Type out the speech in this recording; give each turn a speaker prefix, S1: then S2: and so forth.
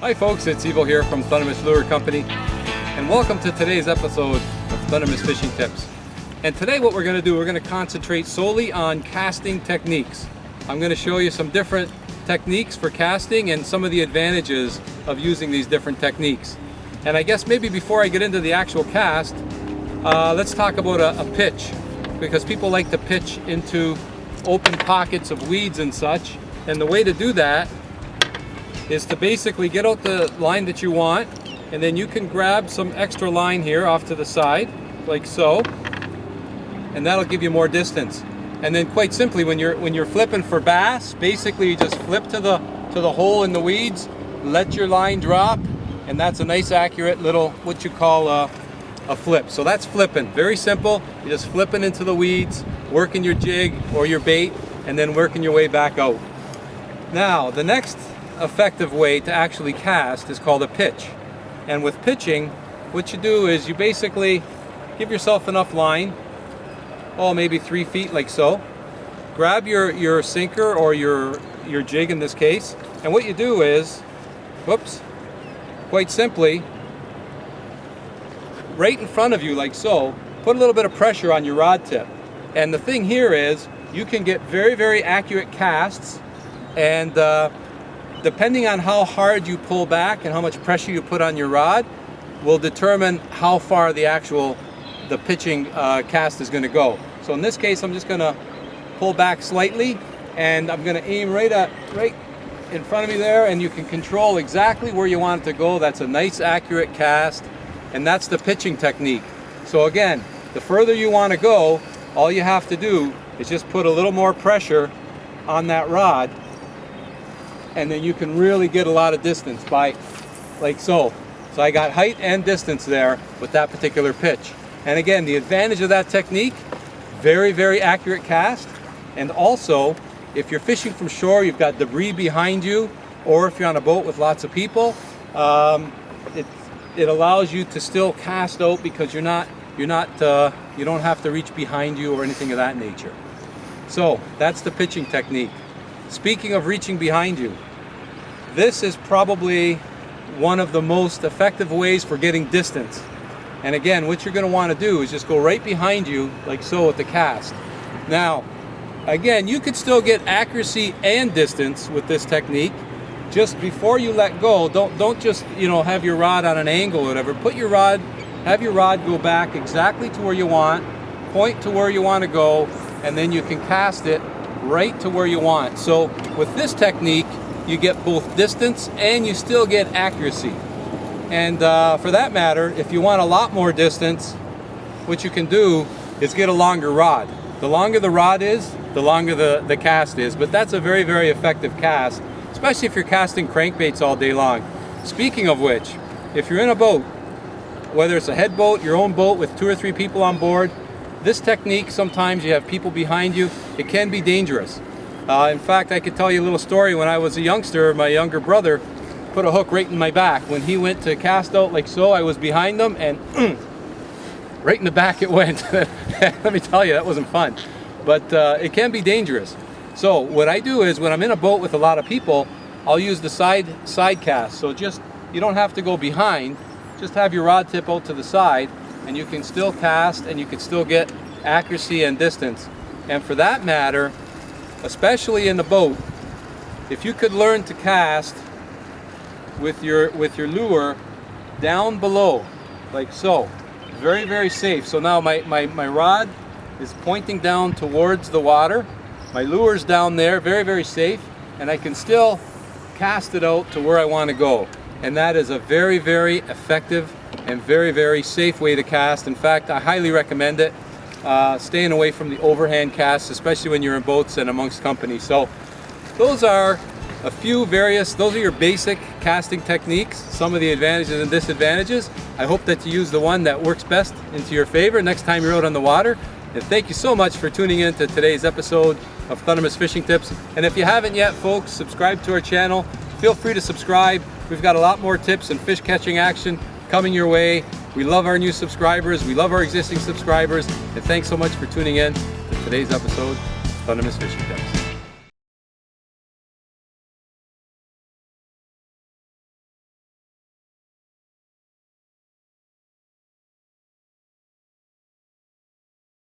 S1: Hi folks, it's Evo here from Thundermist Lure Company, and welcome to today's episode of Thundermist Fishing Tips. And today what we're going to do, we're going to concentrate solely on casting techniques. I'm going to show you some different techniques for casting and some of the advantages of using these different techniques. And I guess maybe before I get into the actual cast, let's talk about a pitch, because people like to pitch into open pockets of weeds and such. And the way to do that is to basically get out the line that you want, and then you can grab some extra line here off to the side, like so, and that'll give you more distance. And then quite simply, when you're flipping for bass, basically you just flip to the hole in the weeds, let your line drop, and that's a nice accurate little, what you call a flip. So that's flipping, very simple. You're just flipping into the weeds, working your jig or your bait, and then working your way back out. Now, the next effective way to actually cast is called a pitch. And with pitching, what you do is you basically give yourself enough line, maybe 3 feet, like so. Grab your sinker or your jig in this case, and what you do is, quite simply, right in front of you, like so, put a little bit of pressure on your rod tip. And the thing here is, you can get very, very accurate casts, and depending on how hard you pull back and how much pressure you put on your rod will determine how far the pitching cast is going to go. So in this case, I'm just going to pull back slightly, and I'm going to aim right in front of me there, and you can control exactly where you want it to go. That's a nice accurate cast, and that's the pitching technique. So again, the further you want to go, all you have to do is just put a little more pressure on that rod, and then you can really get a lot of distance by, like so. So I got height and distance there with that particular pitch. And again, the advantage of that technique, very, very accurate cast. And also, if you're fishing from shore, you've got debris behind you, or if you're on a boat with lots of people, it allows you to still cast out, because you don't have to reach behind you or anything of that nature. So that's the pitching technique. Speaking of reaching behind you, this is probably one of the most effective ways for getting distance. And again, what you're going to want to do is just go right behind you, like so, with the cast. Now, again, you could still get accuracy and distance with this technique. Just before you let go, don't just have your rod on an angle or whatever. Have your rod go back exactly to where you want, point to where you want to go, and then you can cast it right to where you want. So with this technique, you get both distance and you still get accuracy. And for that matter, if you want a lot more distance, what you can do is get a longer rod. The longer the rod is, the longer the cast is. But that's a very, very effective cast, especially if you're casting crankbaits all day long. Speaking of which, if you're in a boat, whether it's a head boat, your own boat with 2 or 3 people on board, this technique, sometimes you have people behind you, it can be dangerous. In fact, I could tell you a little story. When I was a youngster, my younger brother put a hook right in my back. When he went to cast out like so, I was behind him, and right in the back it went. Let me tell you, that wasn't fun. But it can be dangerous. So what I do is, when I'm in a boat with a lot of people, I'll use the side cast. So you don't have to go behind, just have your rod tip out to the side, and you can still cast, and you can still get accuracy and distance. And for that matter, especially in the boat, if you could learn to cast with your lure down below, like so, very, very safe. So now my rod is pointing down towards the water, my lure's down there, very, very safe, and I can still cast it out to where I want to go. And that is a very, very effective and very, very safe way to cast. In fact, I highly recommend it. Staying away from the overhand casts, especially when you're in boats and amongst company. So those are those are your basic casting techniques, some of the advantages and disadvantages. I hope that you use the one that works best into your favor next time you're out on the water. And thank you so much for tuning in to today's episode of Thundermist Fishing Tips. And if you haven't yet, folks, subscribe to our channel. Feel free to subscribe. We've got a lot more tips and fish catching action coming your way. We love our new subscribers. We love our existing subscribers. And thanks so much for tuning in to today's episode of Thundermist Fishing Tips.